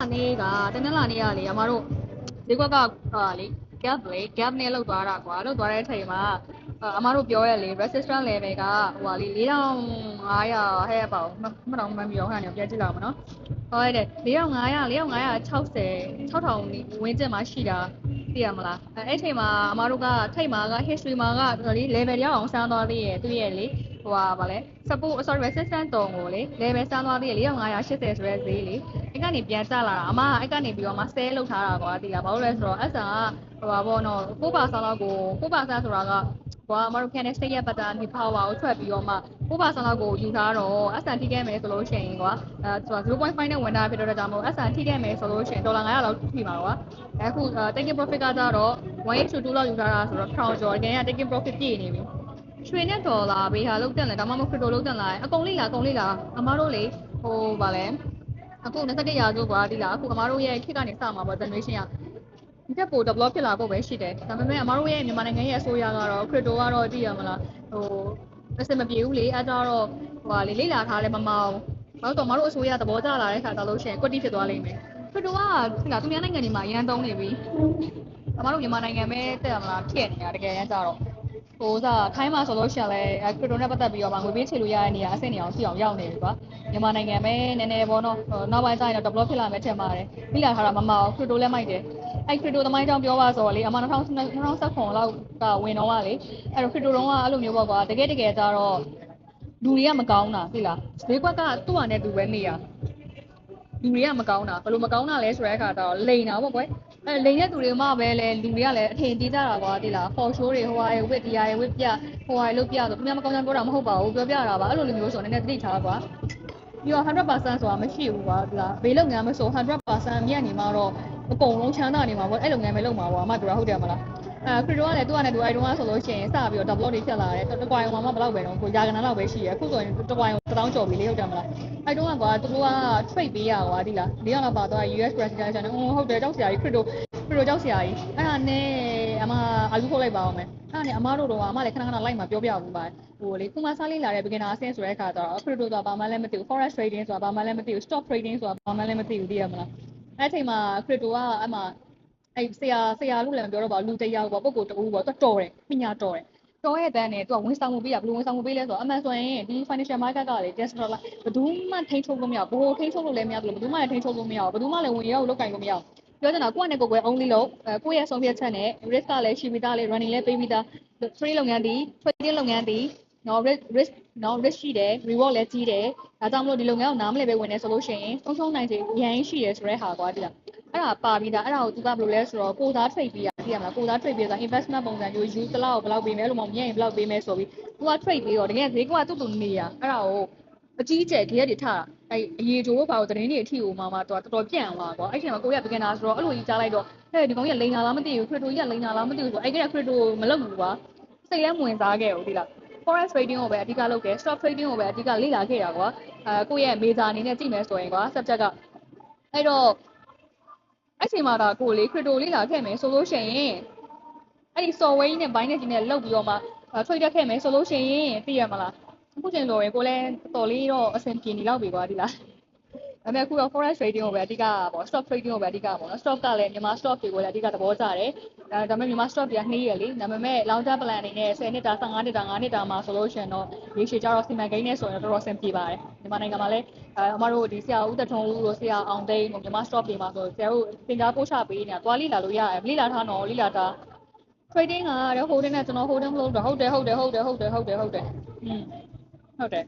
နေ့ကတနင်္လာနေ့ကလေအမတို့ဈေးကွက်ကလေ gap နဲ့လောက်သွားတာကွာလောက်သွားတဲ့အချိန်မှာအမတို့ပြောရလေ resistance level ကဟိုလေ4500ဟဲ့ပေါ့မတော့မပြောဟန်နေပြန်ကြည့်လောက်မနော်ဟုတ်တယ်4500 6000ဝန်းကျင်မှာရှိတာသိရမလားအဲ့ချိန်မှာအမတို့ကထိတ်မှာက history မှာကလေ level တယောက်အောင်စမ်းသွားသေးရဲ့သူရဲ့လေဟိုပါလေ support sorry resistance တုံးကိုလေ level စမ်းသွားသေးရဲ့4580ဆိုတဲ့ဈေးလေအဲ့ကနေပြန်ကျလာတာအမကအဲ့ကနေပြီးတော့မှ sell လုပ်ထားတာကွာသိလားဘာလို့လဲဆိုတော့ SR ကဟိုပါဘောနော်9%လောက်ကို9%ဆိုတာကကွာအမတို့ candlestick ရဲ့ pattern ဒီ power ကိုထွက်ပြီးတော့မှ9%လောက်ကိုယူထားတော့ SR ထိခဲ့မယ်ဆိုလို့ရှိရင်ကွာဆိုတာ0.5နဲ့ဝင်တာဖြစ်တော့ဒါမှမဟုတ် SR ထိခဲ့မယ်ဆိုလို့ရှိရင်ဒေါ်လာ900လောက်ထိမှာကွာအခု taking profit ကကြတော့1/2လောက်ယူထားတာဆိုတော့1000ကျော်တကယ်က taking profit ပြည့်နေပြီရွှေနဲ့ဒေါ်လာဘေးဟာလောက်တက်လာဒါမှမဟုတ် crypto လောက်တက်လာအကုန်လိလားအမတို့လေဟိုဗာလဲအခု21ရာစုကွာဒီလားအခုအမတို့ရဲ့ခေတ်ကနေစမှာပေါ့ generation ကဒီတက်ပို develop ဖြစ်လာဖို့ပဲရှိတယ်ဒါပေမဲ့အမတို့ရဲ့မြန်မာနိုင်ငံရဲ့အစိုးရကတော့ crypto ကတော့သိရမလားဟိုအစမပြေဘူးလေအဲကြတော့ဟိုလေလာထားလဲမမအောင်ဘာလို့တော့အမတို့အစိုးရသဘောကျလာတဲ့ခါကျလို့ရှိရင် quantity ဖြစ်သွားလိမ့်မယ် crypto ကသိလားသူများနိုင်ငံတွေမှာအရန်တုံးနေပြီအမတို့မြန်မာနိုင်ငံပဲတက်ရမလားဖြစ်နေတာတကယ်တမ်းကျတော့ဟိုစားထိုင်းမှာဆိုလို့ရှိရင်လည်းခရစ်တိုနဲ့ပတ်သက်ပြီးတော့ငွေပေးချေလို့ရတဲ့နေရာအဆင့်နေအောင်ရှိအောင်ရောက်နေပြီကွာမြန်မာနိုင်ငံပဲနည်းနည်းပေါ့နော်နောက်ပိုင်းကျရင်တော့ develop ဖြစ်လာမယ်ထင်ပါတယ်ပြီးလာထားတာမမအောင်ခရစ်တိုလည်းမိုက်တယ်အဲ့ခရစ်တိုသမိုင်းကြောင့်ပြောပါဆိုလေအမ2019လောက်ကဝင်တော့ကလေအဲ့တော့ခရစ်တိုတုံးကအဲ့လိုမျိုးပေါ့ကွာတကယ်ကြတော့လူတွေကမကောင်းတာသိလားဈေးကွက်ကသူ့ဟာနဲ့သူပဲနေရလူတွေကမကောင်းတာဘယ်လိုမကောင်းတာလဲဆိုတဲ့အခါကျတော့လိန်တာပေါ့ကွယ်အဲ့လိန်တဲ့သူတွေမှပဲလေလူတွေကလည်းအထင်ကြီးကြတာကွာသိလား for show တွေဟိုဟာဝစ်တရားဝစ်ပြဟိုဟာလုတ်ပြဆိုသူများမကောင်းကြပြောတာမဟုတ်ပါဘူးပြောပြတာပါအဲ့လိုမျိုးဆိုနည်းနည်းသတိထားကွာပြီးတော့100%ဆိုတာမရှိဘူးကွာဒီလားဘေးလုပ်ငန်းမဆို100%မြတ်နေမှာတော့အကုန်လုံးချမ်းသာနေမှာပေါ့အဲ့လုပ်ငန်းပဲလုပ်မှာပေါ့အမတို့ဟုတ်တယ်မလားခရစ်တိုကလည်းသူကလည်းသူအဲ့တုန်းကဆိုလို့ရှိရင်စပြီးတော့ develop တွေဖြစ်လာတယ်တကွာရောမှဘယ်လောက်ပဲတော့ကိုရာကဏ္ဍလောက်ပဲရှိရအခုဆိုရင်တကွာရော1000ကျော်ပြီလေဟုတ်တယ်မလားအဲ့တုန်းကကွာသူတို့က trade ပေးရကွာဒီလား၄ရောက်လောက်ပါသွား US president ဟုတ်တယ်ကြောက်စရာကြီးခရစ်တိုကြောက်စရာကြီးအဲ့ဒါနဲ့အမအာလူထုတ်လိုက်ပါအောင်မယ်အဲ့ဒါနဲ့အမတို့တော့အမလည်းခဏလိုက်မှာပြောပြဘူးပါဟိုလေခုမှစားလေးလာတဲ့ beginner အဆင့်ဆိုတဲ့အခါကျတော့ခရစ်တိုဆိုတာဘာမှလည်းမသိဘူး forex trading ဆိုတာဘာမှလည်းမသိဘူး stock trading ဆိုတာဘာမှလည်းမသိဘူးသိရမလားအဲ့ချိန်မှာခရစ်တိုကအမအဲ့ဆရာလို့လည်းမပြောတော့ပါလူတယောက်ပေါ့ပုံကိုတူပေါ့တော်တယ်ပညာတော်တယ်တော်ရဲ့တန်းနဲ့သူကဝန်ဆောင်မှုပေးရဘယ်လိုဝန်ဆောင်မှုပေးလဲဆိုတော့အမှန်ဆိုရင်ဒီ financial market ကလေ desktop ဘယ်သူမှထိန်းချုပ်လို့မရဘူးဘိုးထိန်းချုပ်လို့လည်းမရဘူးဘယ်သူမှလည်းထိန်းချုပ်လို့မရဘူးဘယ်သူမှလည်းဝင်ရောက်လုပ်ကင်လို့မရဘူးပြောချင်တာကိုယ့်နဲ့ကိုယ် only လို့ကိုယ့်ရဲ့ဆုံးဖြတ်ချက်နဲ့ risk ကလည်းရှိပြီးသားလေ running လည်းပေးပြီးသား trade လုပ်ငန်းဒီ trading လုပ်ငန်းဒီနော် risk ရှိတယ် reward လည်းကြီးတယ်ဒါကြောင့်မလို့ဒီလုပ်ငန်းကိုနားမလည်ပဲဝင်နေဆိုလို့ရှိရင်ဆုံးရှုံးနိုင်ခြေအရင်ရှိတယ်ဆိုတဲ့ဟာကွာဒီလားအဲ့ဒါပါပြီးသားအဲ့ဒါကိုသူကဘယ်လိုလဲဆိုတော့ကိုသား trade ပေးရသိရမလားကိုသား trade ပေးဆိုတာ investment ပုံစံမျိုး use တစ်လောက်ကိုဘယ်လောက်ပေးမယ်လို့မှမမြင်ရင်ဘယ်လောက်ပေးမယ်ဆိုပြီးသူက trade ပေးတော့တကယ်ဈေးကွာတူနေရအဲ့ဒါကိုအကြီးကျယ်တရက်တွေထားတာအဲ့အရေးကြိုးဘာကိုသတင်းတွေအထိကိုမှသူကတော်တော်ပြန့်သွားကွာအဲ့ချိန်မှာကိုရ beginner ဆိုတော့အဲ့လိုကြီးကြားလိုက်တော့ဟဲ့ဒီကောင်ကြီးလိန်လာလားမသိဘူး crypto ကြီးကလိန်လာလားမသိဘူးဆိုအဲ့က crypto မလုပ်ဘူးကွာစိတ်လည်းမဝင်စားခဲ့ဘူးဒီလား forex trading ကိုပဲအဓိကလုပ်တယ် stock trading ကိုပဲအဓိကလေ့လာခဲ့တာကွာကိုရဲ့ major အနေနဲ့ကြည့်မယ်ဆိုရင်ကွာ subject ကအဲ့တော့အဲ့ချိန်မှာဒါကိုလေ crypto လေ့လာခဲ့မယ်ဆိုလို့ရှိရင်အဲ့ဒီ software ကြီးနဲ့ binance ကြီးနဲ့လောက်ပြီးတော့မှ trade ခဲ့မယ်ဆိုလို့ရှိရင်သိရမလားအခုချိန်ဆိုရင်ကိုလည်းတော်လေးတော့အဆင်ပြေနေတော့ပြီကွာဒီလားဒါပေမဲ့အခုတော့ forex trading ကိုပဲအဓိကပေါ့ stock trading ကိုပဲအဓိကပေါ့နော် stock ကလည်းမြန်မာ stock တွေကိုလည်းအဓိကသဘောကျတယ်ဒါပေမဲ့မြန်မာ stock တွေကနှေးရလေဒါပေမဲ့ long term plan အနေနဲ့10နှစ်တာ15နှစ်တာ5နှစ်တာမှာဆိုလို့ရှိရင်တော့ရေရှည်ကြတော့စီမံကိန်းနဲ့ဆိုရင်တော့တော်တော်အဆင်ပြေပါတယ်မြန်မာနိုင်ငံမှာလည်းအမတို့ဒီဆရာဦးသက်ထွန်းဦးတို့ဆရာအောင်သိန်းမြန်မာ stock တွေမှာဆိုဆရာတို့သင်ကြားပို့ချပေးနေတာတွားလိလာလို့ရတယ်လိလာထားတော့လိလာတာ trading ကတော့ holding နဲ့ကျွန်တော် holding မလုပ်တော့ဟုတ်တယ်ဟုတ်တယ်ဟုတ်တယ်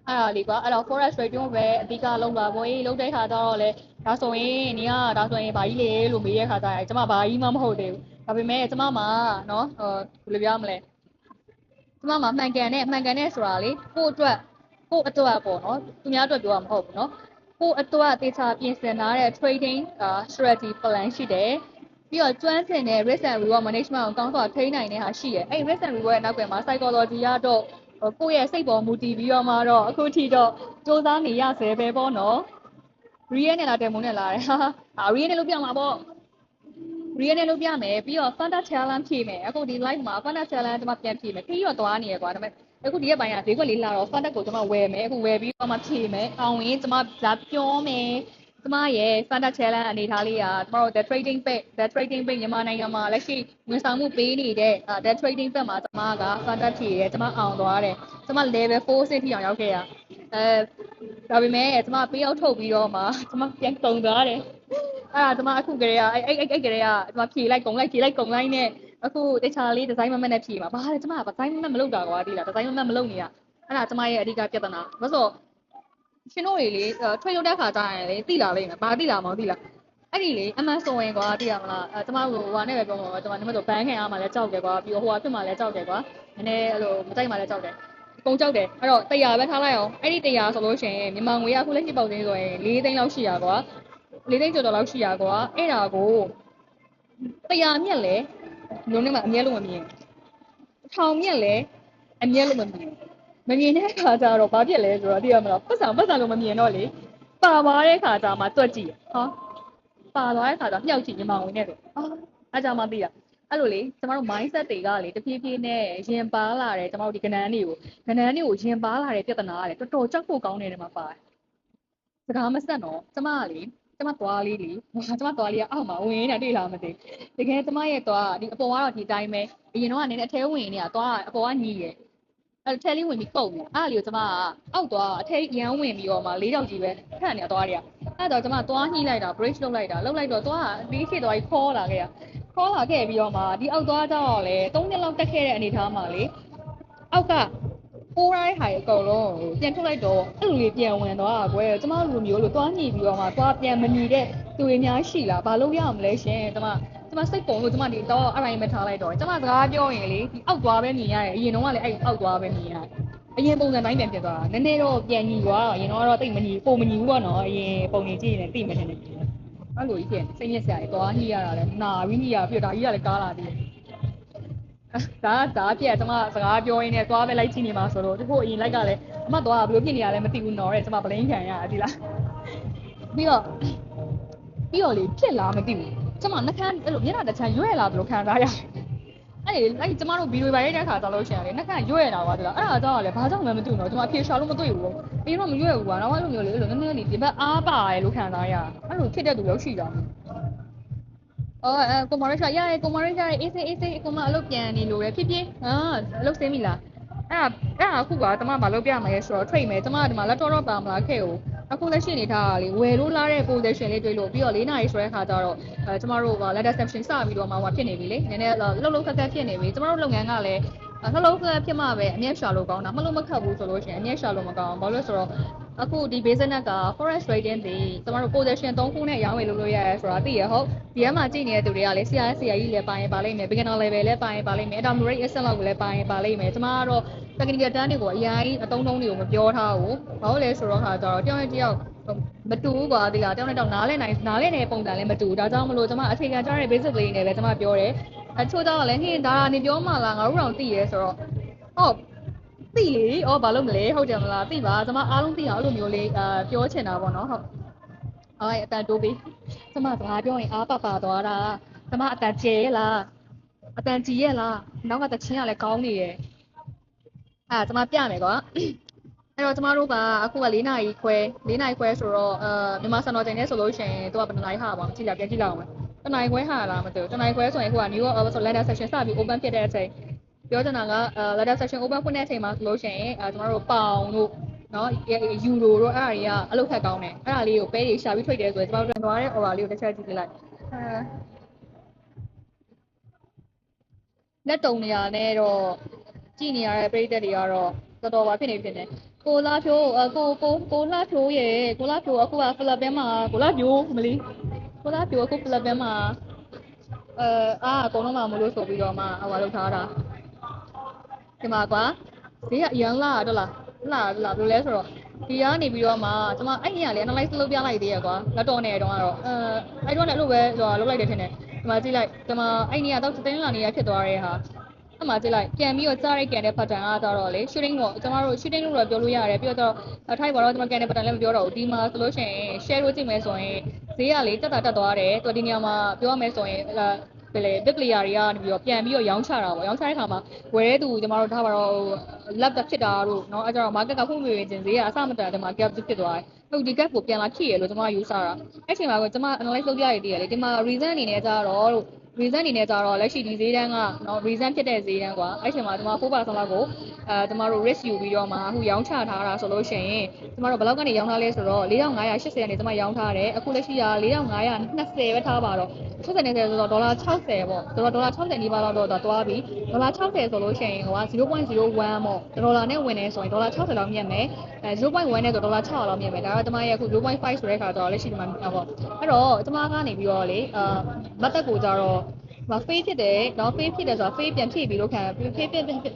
အဲ့ဒါလေးကွာအဲ့တော့ forex trading ကိုပဲအဓိကလုပ်ပါဘောလုပ်တဲ့ခါကျတော့လေဒါဆိုရင်နင်ကဒါဆိုရင်ဘာကြီးလေလို့မေးရခါကျရင်ကျွန်မဘာကြီးမှမဟုတ်သေးဘူးဒါပေမဲ့ကျွန်မမှာနော်ဘယ်လိုပြောမလဲကျွန်မမှာမှန်ကန်တဲ့ဆိုတာလေကိုအတွက်ပေါ့နော်သူများအတွက်ပြောတာမဟုတ်ဘူးနော်ကိုအတွက်တေချာပြင်ဆင်ထားတဲ့ trading strategy plan ရှိတယ်ပြီးတော့ကျွမ်းကျင်တဲ့ risk and reward management ကိုကောင်းစွာထိန်းနိုင်တဲ့ဟာရှိတယ်အဲ့ risk and reward ရဲ့နောက်ကွယ်မှာ psychology ရတော့ကိုယ့်ရဲ့စိတ်ပေါ်မူတည်ပြီးတော့မှတော့အခုထိတော့စူးစမ်းနေရဆဲပဲပေါ့နော် real နဲ့လားတယ်မုန်းနဲ့လားဟာ real နဲ့လုပ်ပြမှာပေါ့ real နဲ့လုပ်ပြမယ်ပြီးတော့ founder challenge ဖြည့်မယ်အခုဒီ live မှာ founder challenge ကျွန်မပြန်ဖြည့်မယ်ခရီးတော့သွားနေရကွာဒါပေမဲ့အခုဒီရက်ပိုင်းကဈေးကွက်လေးလာတော့ founder ကိုကျွန်မဝယ်မယ်အခုဝယ်ပြီးတော့မှဖြည့်မယ်အောင်ရင်ကျွန်မလာပြောမယ် ကျမရဲ့ Fanta Challenge အနေထားလေးကကျမတို့ The Trading Page မြန်မာနိုင်ငံမှာလက်ရှိဝန်ဆောင်မှုပေးနေတဲ့ The Trading Page မှာကျမက Fanta ဖြည့်ရဲကျမအောင်သွားတယ်ကျမ level 4ဆင့်ထိအောင်ရောက်ခဲ့ရဒါပေမဲ့ကျမပေးရောက်ထုတ်ပြီးတော့မှကျမပြန်ကုန်သွားတယ်အဲ့ဒါကျမအခုကလေးကအဲ့ကလေးကကျမဖြည့်လိုက်ကုန်လိုက်နဲ့အခုတခြားလေးဒီဇိုင်းမမနဲ့ဖြည့်မှာဘာလဲကျမကဒီဇိုင်းမမလုပ်တာကွာဒီလားဒီဇိုင်းမမလုပ်နေတာအဲ့ဒါကျမရဲ့အဓိကပြဿနာဘာလို့ရှင်တို့တွေလေထွေးရုပ်တဲ့ခါကျရင်လေတိလာလိမ့်မယ်ဘာတိလာမအောင်တိလာအဲ့ဒီလေအမှန်ဆိုရင်ကွာသိရမလားကျမတို့ဟိုနဲ့ပဲပြောမှာကျမနမတို့ဘန်းခံရမှာလဲကြောက်တယ်ကွာပြီးတော့ဟိုကဖြစ်မှာလဲကြောက်တယ်ကွာနည်းနည်းအဲ့လိုမကြိုက်မှာလဲကြောက်တယ်အကုန်ကြောက်တယ်အဲ့တော့100ပဲထားလိုက်အောင်အဲ့ဒီ100ဆိုလို့ရှိရင်မြန်မာငွေကအခုလက်ရှိပေါက်သေးဆိုရင်4သိန်းလောက်ရှိရကွာ4သိန်းကျော်လောက်ရှိရကွာအဲ့ဒါကို100မြက်လဲလုံးနဲ့မှအမြဲလုံးမမြင်1000မြက်လဲအမြဲလုံးမမြင်မမြင်တဲ့ခါကျတော့ဘာဖြစ်လဲဆိုတော့သိရမလားပတ်စံလို့မမြင်တော့လေပါသွားတဲ့ခါကျမှတွက်ကြည့်ဟာပါသွားတဲ့ခါကျမြောက်ကြည့်မြန်မာဝင်နဲ့ပဲအားကြမှသိတာအဲ့လိုလေကျမတို့ mindset တွေကလေတဖြည်းဖြည်းနဲ့ရင်ပါလာတယ်ကျမတို့ဒီကဏ္ဍတွေကိုရင်ပါလာတဲ့ပြဿနာကလေတော်တော်ကြောက်ဖို့ကောင်းတယ်ဒီမှာပါတယ်စကားမဆက်တော့ကျမကလေကျမသွားလေးလေကျမသွားလေးကအောက်မှာဝင်နေတာတွေ့လားမသိတကယ်ကျမရဲ့သွားဒီအပေါ်ကတော့ဒီတိုင်းပဲအရင်တော့ကနေနဲ့အထဲဝင်နေတာသွားအပေါ်ကညီရယ်အဲ့ထဲလေးဝင်ပြီးပုံတယ်အဲ့လေကိုကျမကအောက်သွားအထဲရမ်းဝင်ပြီးတော့မှ၄ယောက်ကြီးပဲခန့်နေသွားတယ်အဲ့တော့ကျမသွားညှိလိုက်တာ bridge လုပ်လိုက်တော့သွားဒီရှိသွားပြီးခေါ်လာခဲ့ပြီးတော့မှဒီအောက်သွားကြတော့လေ3နှစ်လောက်တက်ခဲ့တဲ့အနေထားမှာလေအောက်ကပိုးရိုင်းဟာအကုန်လုံးပြန်ထုတ်လိုက်တော့အဲ့လိုလေးပြန်ဝင်သွားတာကွယ်ကျမလူမျိုးလို့သွားညှိပြီးတော့မှသွားပြန်မညီတဲ့သူတွေများရှိလားဘာလို့ရအောင်လဲရှင်ကျမစိတ်ပုံလို့ကျမဒီတော့အတိုင်းပဲထားလိုက်တော့ကျမစကားပြောရင်လေဒီအောက်သွားပဲမြင်ရတယ်အရင်တော့ကလည်းအဲ့အောက်သွားပဲမြင်ရတယ်အရင်ပုံစံတိုင်းပြန်ဖြစ်သွားတာနည်းနည်းတော့ပြန်ညီသွားအရင်တော့တိတ်မညီပုံမညီဘူးပေါ့နော်အရင်ပုံနေကြည့်ရင်တိတ်မထင်နဲ့အဲ့လိုကြီးဖြစ်စိတ်ညစ်စရာတွေသွားညှိရတာလဲနာပြီးညှိရပြီးတော့ဒါကြီးကလည်းကားလာသေးတယ်ဒါပြက်ကျမစကားပြောရင်းနဲ့သွားပဲလိုက်ကြည့်နေမှာဆိုတော့ဒီဖို့အရင်လိုက်ကလည်းအမသွားဘယ်လိုဖြစ်နေရလဲမသိဘူးနော်တဲ့ကျမပလင်းခံရဒီလားပြီးတော့လေဖြစ်လားမသိဘူးကျမနှခမ်းအဲ့လိုမျက်နှာတစ်ချမ်းရွဲ့လာသလိုခံစားရတယ်အဲ့ကျမတို့ဗီဒီယိုပိုင်းရိုက်တဲ့ခါကျလို့ရှိရင်လေနှခမ်းရွဲ့လာပါသလားအဲ့ဒါကြောင့်လည်းဘာကြောင့်မှမသိဘူးနော်ကျမအဖြေရှာလို့မတွေ့ဘူးအရင်တော့မရွဲ့ဘူးကွာနောက်အဲ့လိုမျိုးလေအဲ့လိုနည်းနည်းလေးဒီဘက်အားပါတယ်လို့ခံစားရအဲ့လိုဖြစ်တဲ့သူရောက်ရှိတာကိုမရရှာရတယ်ကိုမရရှာအေးစေးကိုမအလုပ်ပြန်နေလို့ရဖြစ်အလုပ်ဆင်းပြီလားအဲ့ဒါအခုကကျမမလုပ်ပြမှာရဲဆိုတော့ထိတ်မယ်ကျမဒီမှာ laptop တော့ပါမလားခဲ့ကိုအခုလက်ရှိနေထားတာလေဝယ်လို့လာတဲ့ position လေးတွေ့လို့ပြီးတော့4နာရီဆိုတဲ့ခါကျတော့ကျမတို့က letter section စပြီးတော့မှဖြစ်နေပြီလေနည်းနည်းလှုပ်ခက်ဖြစ်နေပြီကျမတို့လုပ်ငန်းကလည်းနှလုံးခက်ဖြစ်မှပဲအမျက်ရှာလို့ကောင်းတာမလို့မခက်ဘူးဆိုလို့ရှိရင်အမျက်ရှာလို့မကောင်းဘာလို့လဲဆိုတော့အခုဒီ business က forex trading တွေကျမတို့ position 3ခုနဲ့ရောင်းဝယ်လုပ်လို့ရတယ်ဆိုတာသိရဟုတ်ဒီထဲမှာကြည့်နေတဲ့သူတွေကလည်း CIS ကြီးလည်းပါရင်ပါလိမ့်မယ် beginner level လည်းပါရင်ပါလိမ့်မယ်အဲ့ဒါ rate asset လောက်ကိုလည်းပါရင်ပါလိမ့်မယ်ကျမကတော့ technical term တွေကိုအရင်အတုံးတွေကိုမပြောထားဘူးဘာလို့လဲဆိုတော့ခါကျတော့တယောက်နဲ့တယောက်မတူဘူးကွာဒီလားတယောက်နဲ့တယောက်နားလဲနေတဲ့ပုံစံလည်းမတူဘူးဒါကြောင့်မလို့ကျမအခြေခံကြားတဲ့ basic လေးနဲ့ပဲကျမပြောတယ်အချို့တော့လည်းဟင်းဒါနေပြောမှလားငါတို့တော့သိရဲဆိုတော့ဟုတ်သိလေဘာလို့မလဲဟုတ်တယ်မလားသိပါကျမအားလုံးသိအောင်အဲ့လိုမျိုးလေးပြောချင်တာပေါ့နော်ဟုတ်အတန်တိုးပေးကျမစကားပြောရင်အားပါသွားတာကျမအတန်ကျဲလားအတန်ကြီးရဲ့လားနောက်ကတချင်းကလည်းကောင်းနေရဲ့ကျမပြမယ်ကွာအဲ့တော့ကျမတို့ကအခုက4နာရီခွဲဆိုတော့မြန်မာစံတော်ချိန်နဲ့ဆိုလို့ရှိရင်သူကဘယ်နှနာရီဟာပါမကြည့်လားပြန်ကြည့်လိုက်အောင်မယ်တနာရီခွဲဟာလားမသိဘူးတနာရီခွဲဆိုရင်အခုက New York ဆို letter section စပြီး open ဖြစ်တဲ့အချိန်ပြောချင်တာကletter section open ဖွင့်တဲ့အချိန်မှာဆိုလို့ရှိရင်ကျမတို့ပေါင်တို့နော်ယူရိုတို့အဲ့ဒါတွေကအလုပ်ခက်ကောင်းတယ်အဲ့ဒါလေးကိုပဲတွေရှာပြီးထွက်တယ်ဆိုရင်ကျမတို့သွားတဲ့ order လေးကိုတစ်ချက်ကြည့်လိုက်လက်တုံနေရနဲ့တော့ကြည့်နေရတဲ့ပြည်သက်တွေကတော့တော်တော်ပါဖြစ်နေကိုလာဖြိုးကိုလာဖြိုးရဲ့ကိုလာဖြိုးအခုကဖလပ်ပင်းမှာကိုလာဖြိုးမလီကိုလာဖြိုးအခုဖလပ်ပင်းမှာအကုန်လုံးမှမလို့ဆိုပြီးတော့မှဟိုလောက်ထားတာဒီမှာကွာဈေးကအရန်လာတော့လားဘယ်လိုလဲဆိုတော့ဒီကနေပြီးတော့မှကျွန်မအဲ့ညလေ analyze လုပ်ပြလိုက်သေးရကွာလက်တော်နဲ့တုန်းကတော့အဲ့တော့လည်းအဲ့လိုပဲလုပ်လိုက်တယ်ထင်တယ်ဒီမှာကြည့်လိုက်ဒီမှာအဲ့ညတော့တင်းလာနေရဖြစ်သွားတဲ့ဟာအဲ့မှာကြည့်လိုက်ပြန်ပြီးတော့ကြားရိုက်ကန်တဲ့ pattern ကကြတော့လေ shooting ကိုကျွန်တော်တို့ shooting လို့တော့ပြောလို့ရတယ်ပြီးတော့ထိုက်ပါတော့ကျွန်တော်ကန်တဲ့ pattern လည်းမပြောတော့ဘူးဒီမှာဆိုလို့ရှိရင် share လို့ကြည့်မယ်ဆိုရင်ဈေးကလေတက်သွားတယ်သူဒီနေရာမှာပြောရမယ်ဆိုရင်ဘယ်လဲ big player တွေကနေပြီးတော့ပြန်ပြီးတော့ရောင်းချတာပေါ့ရောင်းချတဲ့ခါမှာဝယ်တဲ့သူကျွန်တော်တို့ထားပါတော့ lab ဖြစ်တာတို့เนาะအဲကြတော့ market ကဖွင့်ပြခြင်းဈေးကအစမတန်ဒီမှာ gap ဖြစ်သွားတယ် ဟုတ်ဒီ gap ကိုပြန်လာဖြည့်ရလို့ကျွန်မယူဆတာအဲ့ချိန်မှာကကျွန်မ analyze လုပ်ပြရတည်ရလေဒီမှာ reason အနေနဲ့ကြတော့ reason အနေနဲ့ကြတော့လက်ရှိဒီဈေးတန်းကနော် reason ဖြစ်တဲ့ဈေးတန်းကွာအဲ့ချိန်မှာကျွန်မ 4% လောက်ကိုကျွန်မတို့ risk ယူပြီးတော့မှအခုရောင်းချထားတာဆိုလို့ရှိရင်ကျွန်မတို့ဘယ်လောက်ကနေရောင်းထားလဲဆိုတော့4580ကနေကျွန်မရောင်းထားတယ်အခုလက်ရှိက4520ပဲထားပါတော့60နဲ့ဆိုတော့ဒေါ်လာ60ပေါ့ဆိုတော့ဒေါ်လာ60နီးပါးလောက်တော့သွားပြီဒေါ်လာ60ဆိုလို့ရှိရင်ဟိုက 0.01 ပေါ့ဒေါ်လာနဲ့ဝင်နေဆိုရင်ဒေါ်လာ60လောက်မြတ်မယ်0.1နဲ့ဆိုဒေါ်လာ600လောက်မြတ်မယ်ဒါတော့ကျွန်မရဲ့အခု 0.5 ဆိုတဲ့ခါကျတော့လက်ရှိဒီမှာပေါ့အဲ့တော့ကျွန်မကနေပြီးတော့လေမတ်တက်ကိုကြတော့ဖေးဖြစ်တယ်เนาะဖေးဖြစ်တယ်ဆိုတော့ဖေးပြန်ဖြည့်ပြီးလို့ခံဖေးဖြ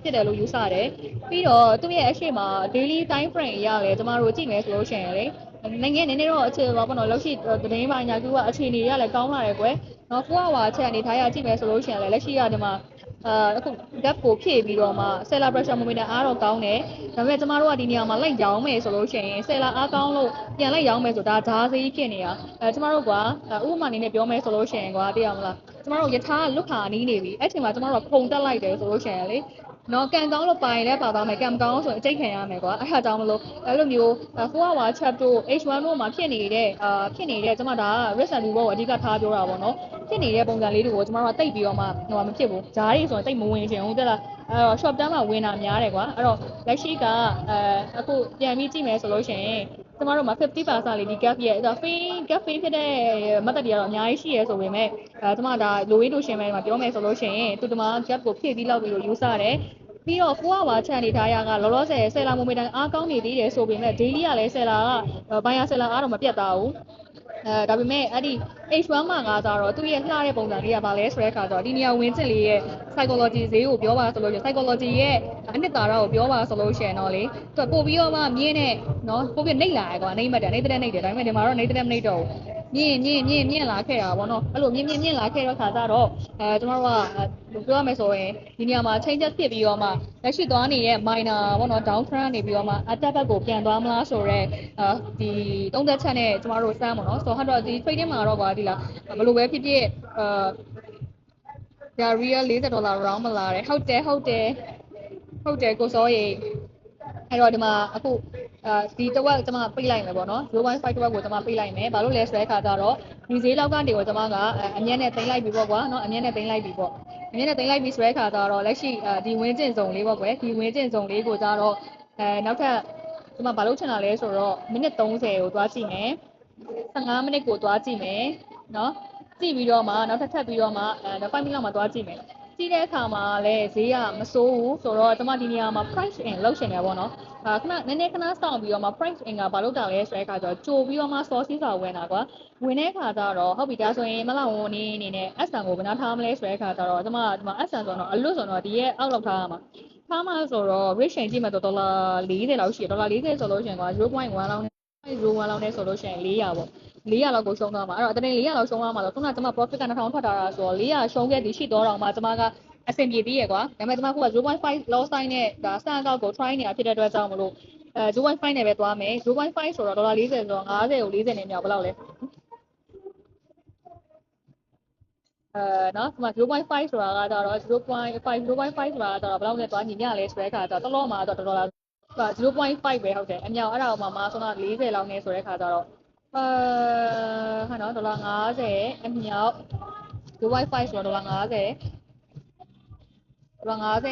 စ်တယ်လို့ယူဆတယ်ပြီးတော့သူ့ရဲ့အရှိမ daily time frame အရလေကျမတို့ကြည့်မယ်ဆိုလို့ရှိရင်လေနိုင်ငံနည်းနည်းတော့အခြေပါပေါ့နော်လောက်ရှိသတင်းပိုင်းညာကူကအခြေအနေတွေကလည်းကောင်းလာတယ်ကွယ်နော်4 hour ချက်အနေထားရကြည့်မယ်ဆိုလို့ရှိရင်လည်းလက်ရှိကဒီမှာအခု gap ကိုဖြည့်ပြီးတော့မှ seller pressure momentum အားတော့ကောင်းတယ်ဒါပေမဲ့ကျမတို့ကဒီနေရာမှာလိုက်ရောင်းမယ်ဆိုလို့ရှိရင် seller အားကောင်းလို့ပြန်လိုက်ရောင်းမယ်ဆိုတာဓာတ်စေးဖြစ်နေတာကျမတို့ကဥပမာအနေနဲ့ပြောမယ်ဆိုလို့ရှိရင်ကွာသိရမလားကျမတို့ယထာလွတ်ခါနီးနေပြီအဲ့ချိန်မှာကျမတို့ကခုံတက်လိုက်တယ်ဆိုလို့ရှိရင်လေနော်ကန်ကောင်းလို့ပိုင်လဲပါသွားမယ်ကံမကောင်းဆိုရင်အကျိတ်ခံရမယ်ကွာအဲ့ဒါကြောင့်မလို့အဲ့လိုမျိုး4 hour chat တို့ H1 တို့မှာဖြစ်နေတဲ့ကျမဒါ risk and reward ကိုအဓိကထားပြောတာပေါ့နော်ဖြစ်နေတဲ့ပုံစံလေးတွေကိုကျမတို့ကတိတ်ပြီးတော့မှဟိုမဖြစ်ဘူးဂျားတွေဆိုရင်တိတ်မဝင်ချင်ဘူးတက်လားအဲ့တော့ short term မှာဝင်တာများတယ်ကွာအဲ့တော့လက်ရှိကအခုပြန်ပြီးကြည့်မယ်ဆိုလို့ရှိရင်ကျမတို့မှာ50%လေးဒီ gap ရဲ့အဲ့တော့ gap ဖြစ်တဲ့မတ်တက်တွေကတော့အများကြီးရှိရဲဆိုပေမဲ့ကျမဒါလိုရင်းလိုရှင်ပဲမှာပြောမယ်ဆိုလို့ရှိရင်သူတမ gap ကိုဖြည့်ပြီးလောက်ပြီးလို့ယူဆတယ်ပြီးတော့4 hour ချန်နေထားရကလောလောဆယ်ဆယ်လာမိုမီတန်အားကောင်းနေသေးတယ်ဆိုပေမဲ့ daily ကလည်းဆယ်လာကဘိုင်ယာဆယ်လာအားတော့မပြတ်သားဘူးဒါပေမဲ့အဲ့ဒီ H1 မှာကကြတော့သူ့ရဲ့လှတဲ့ပုံစံလေးကဘာလဲဆိုတဲ့အခါကျတော့ဒီနေရာဝင်စစ်လေးရဲ့ psychology ဈေးကိုပြောပါဆိုလို့ရှိရင် psychology ရဲ့အနှစ်သာရကိုပြောပါဆိုလို့ရှိရင်တော့လေသူပို့ပြီးတော့မှမြင်းနဲ့နော်ပို့ပြီးနှိမ့်လာရကွာနှိမ့်မှတ်တယ်နှိမ့်တဲ့နှိမ့်တယ်ဒါပေမဲ့ဒီမှာတော့နှိမ့်တဲ့မနှိမ့်တော့ဘူးမြင့်လာခဲ့တာပေါ့နော်အဲ့လိုမြင့်လာခဲ့တော့ခါကြတော့ကျွန်တော်တို့ကပြောရမယ်ဆိုရင်ဒီနေရာမှာ change ဖြစ်ပြီးတော့မှလက်ရှိသွားနေတဲ့ minor ပေါ့နော် down trend နေပြီးတော့မှ attack ဘက်ကိုပြန်သွားမလားဆိုတော့ဒီ30ချက်နဲ့ကျွန်တော်တို့စမ်းပေါ့နော်ဆိုတော့ဒီ trading မှာတော့ကွာဒီလားဘယ်လိုပဲဖြစ်ဖြစ်ဒါ real $40 round မလာတယ်ဟုတ်တယ်ကိုစောရေအဲ့တော့ဒီမှာအခုဒီတစ်ဝက်ကျွန်မပိတ်လိုက်မယ်ပေါ့နော် 0.5 တစ်ဝက်ကိုကျွန်မပိတ်လိုက်မယ်ဘာလို့လဲဆိုတဲ့အခါကျတော့ဒီဈေးလောက်ကနေကိုကျွန်မကအမြဲနဲ့သိမ်းလိုက်ပြီပေါ့ကွာနော်အမြဲနဲ့သိမ်းလိုက်ပြီပေါ့အမြဲနဲ့သိမ်းလိုက်ပြီဆိုတဲ့အခါကျတော့လက်ရှိဒီဝင်းကျင်စုံလေးပေါ့ကွယ်ဒီဝင်းကျင်စုံလေးကိုကျတော့နောက်ထပ်ကျွန်မဘာလို့ချင်တာလဲဆိုတော့မိနစ်30ကိုသွားကြည့်မယ်15မိနစ်ကိုသွားကြည့်မယ်နော်ကြည့်ပြီးတော့မှနောက်ထပ်ပြီးတော့မှ5မိနစ်လောက်မှသွားကြည့်မယ်ကြည့်တဲ့အခါမှာလည်းဈေးကမစိုးဘူးဆိုတော့ကျွန်မဒီနေရာမှာ price in လောက်ရှင်တယ်ပေါ့နော်ခဏနည်းနည်းခဏစောင့်ပြီးတော့မှ price in ကဘာလို့တာလဲဆိုတဲ့အခါကျတော့ကြိုပြီးတော့မှ source စာဝင်တာကွာဝင်တဲ့အခါကျတော့ဟုတ်ပြီဒါဆိုရင်မလောက်ဝန်အနေနဲ့ SN ကိုဘယ်နှထားမလဲဆိုတဲ့အခါကျတော့ကျွန်မဒီမှာ SN ဆိုတော့အလွတ်ဆိုတော့ဒီရဲ့အောက်လောက်ထားရမှာထားမှဆိုတော့ rate change ကြည့်မှတော့ဒေါ်လာ40လောက်ရှိတယ်ဒေါ်လာ40ဆိုလို့ရှိရင်ကွာ 0.1 လောက်နဲ့0.1လောက်နဲ့ဆိုလို့ရှိရင်400ပေါ့400လောက်ကိုရှုံးသွားမှာအဲ့တော့တနေ့400လောက်ရှုံးသွားမှာဆိုခုနကကျွန်မ profit က2000ထွက်ထားတာဆိုတော့400ရှုံးခဲ့သည်ရှိတော့တော့မှကျွန်မကအဆင်ပြေသေးရယ်ကွာဒါပေမဲ့ကျွန်မက0.5 loss sign နဲ့ဒါစံကောက်ကို try နေတာဖြစ်တဲ့အတွက်ကြောင့်မလို့0.5 နဲ့ပဲသွားမယ်0.5ဆိုတော့ဒေါ်လာ40ဆိုတော့50ကို40နဲ့မြောက်ဘယ်လောက်လဲနော်ဒီမှာ0.5ဆိုတာကကြတော့0.5ဆိုတာကတော့ဘယ်လောက်နဲ့သွားညီမျှလဲဆိုတဲ့အခါကျတော့တစ်လောမှာတော့ဒေါ်လာ0.5ပဲဟုတ်တယ်အမြောက်အဲ့ဒါကိုမှဆိုတော့40လောက်နဲ့ဆိုတဲ့အခါကျတော့ဟာနော်ဒေါ်လာ50အမြောက်0.5ဆိုတော့ဒေါ်လာ50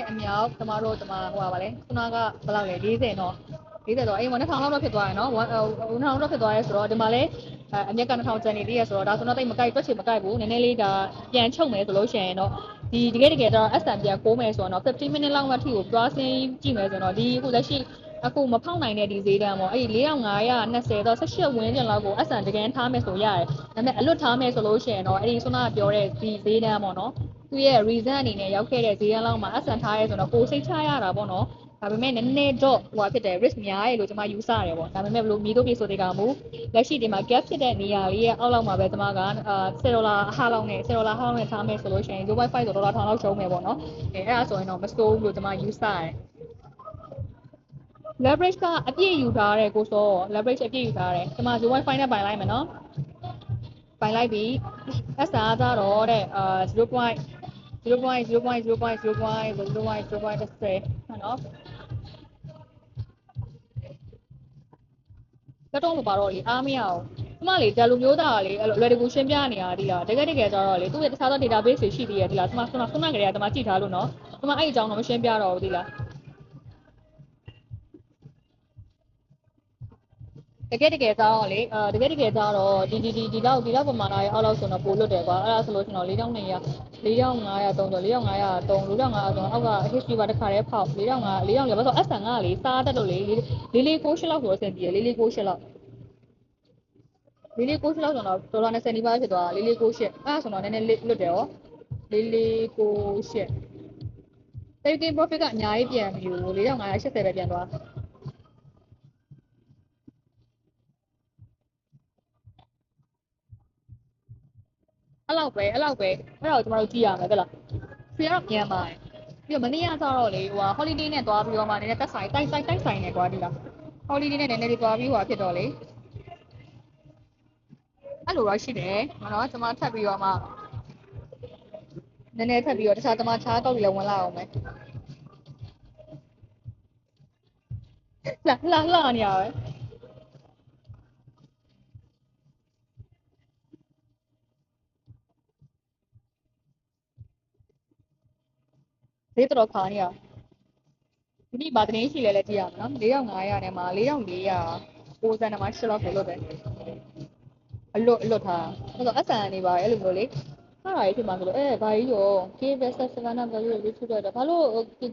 အမြောက်ကျမတို့ဒီမှာဟိုပါလေခုနကဘယ်လောက်လဲ40နော်40တော့အိမ်မှာ2000လောက်တော့ဖြစ်သွားရနော်2000လောက်ဖြစ်သွားရဲဆိုတော့ဒီမှာလေအမြက်က2000ကျန်နေသေးရဆိုတော့ဒါဆိုတော့တိတ်မကိုက်တွက်ချင်မကိုက်ဘူးနည်းနည်းလေးဒါပြန်ချုပ်မယ်ဆိုလို့ရှိရင်တော့ဒီတကယ်တော့ SN ပြန်ကိုးမယ်ဆိုတော့15 minute လောက်မှအထိကိုတွားဆင်းကြည့်မယ်ဆိုတော့ဒီအခုလက်ရှိအခုမဖောက်နိုင်တဲ့ဒီဈေးတန်းပေါ့အဲ့ဒီ4520တော့18ဝန်းကျင်လောက်ကို SN တကယ်ထားမယ်ဆိုရတယ်ဒါပေမဲ့အလွတ်ထားမယ်ဆိုလို့ရှိရင်တော့အဲ့ဒီခုနကပြောတဲ့ဒီဈေးတန်းပေါ့နော်သူရဲ့ reason အနေနဲ့ရောက်ခဲ့တဲ့ဈေးတန်းလောက်မှာ SN ထားရဲဆိုတော့ကိုစိတ်ချရတာပေါ့နော်ဒါပေမဲ့နည်းနည်းတော့ဟိုဖြစ်တယ် risk များရဲလို့ကျွန်မယူဆရတယ်ပေါ့ဒါပေမဲ့ဘလို့မီးတို့ပြေဆိုတဲ့ကောင်မူလက်ရှိဒီမှာ gap ဖြစ်တဲ့နေရာလေးရဲ့အောက်လောက်မှာပဲကျွန်မက$10အဟလောက်နဲ့$10ဟောင်းနဲ့ထားမယ်ဆိုလို့ရှိရင်0.5ဆိုဒေါ်လာ1000လောက်ရှုံးမယ်ပေါ့နော်အဲ့ဒါဆိုရင်တော့မစိုးဘူးလို့ကျွန်မယူဆရတယ် leverage ကအပြည့်ယူထားတယ်ကိုစော leverage အပြည့်ယူထားတယ်ကျွန်မ0.5နဲ့ပိုင်လိုက်မယ်နော်ပိုင်လိုက်ပြီ SR ကြတော့တဲ့0.0.10နော် တုံးလို့ပါတော့လေအားမရအောင်ကျမလေတယ်လူမျိုးသားကလေအဲ့လိုလွယ်တကူရှင်းပြနေရသေးလားတကယ်ကြတော့လေသူ့ရဲ့တခြားသော database တွေရှိသေးရဲ့ဒီလားကျမကလေးကကျမကြည့်ထားလို့နော်ကျမအဲ့အကြောင်းတော့မရှင်းပြတော့ဘူးဒီလားတကယ်ကြတော့လေတကယ်ကြတော့ဒီလောက်ပမာဏရဲ့အောက်လောက်ဆိုတော့ပို့လွတ်တယ်ကွာအဲ့ဒါဆိုလို့ရှင်တော့4,200 4,500 3ဆို4,500 3 4,500အောက်က history ပါတစ်ခါတည်းဖောက်4,500 4,500ဘာလို့ SN ကလေစားတတ်လို့လေ4,4,8လောက်ဆိုတော့အဆင်ပြေ4,4,8လောက်4,4,8လောက်ဆိုတော့ဒေါ်လာ20နီးပါးဖြစ်သွား4,4,8အဲ့ဒါဆိုတော့နည်းနည်းလွတ်တယ်ရော4,4,8taking profit ကအများကြီးပြန်ပြီ4,580ပဲပြန်သွားအဲ့လောက်ပဲအဲ့ဒါကိုကျမတို့ကြည့်ရမယ်ဟုတ်လားဖီကတော့ပြန်ပါတယ်ပြီးတော့မနေ့ကကျတော့လေholiday နဲ့သွားပြီးတော့မှနည်းနည်းတက်ဆိုင်တိုက်ဆိုင်နေကွာဒီလား holiday နဲ့နည်းနည်းလေးသွားပြီးဖြစ်တော့လေအဲ့လိုတော့ရှိတယ်နော်ကျမထပ်ပြီးတော့မှနည်းနည်းထပ်ပြီးတော့တခြားကောက်ပြီးလည်းဝင်လာအောင်မယ်လှနေရပဲဈေးတော်ခါနေရဒီနေ့ဗာသတင်းရှိလဲကြည့်ရမယ်နော်4,500နဲ့မှာ4,400 90နဲ့မှာ8လောက်ပဲလို့တယ်အလွတ်ထားအဲ့တော့အဆန်နေပါအဲ့လိုမျိုးလေဟာရီဖြစ်မှာဆိုတော့ဘာကြီးရော give versus savannah value လို့ဖြစ်တော့ဘာလို့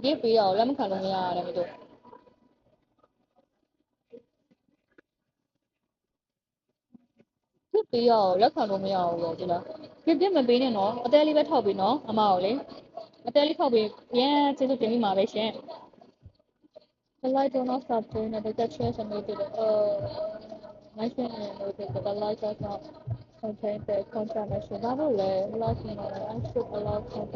give ပေးရအောင်လက်မခံလို့မရရတယ်မသိဘူးgive ပေးရအောင်လက်ခံလို့မရဘူးလေဒီလား give မပေးနဲ့နော်အသေးလေးပဲထောက်ပေးနော်အမကိုလေအသေးလေးထောက်ပေးရန်ကျေးဇူးတင်မိမှာပဲရှင် The light will not stop doing it. The change and made it. Mention and noted that the light does not contain the contract machine. Not only, light, I should allow contact.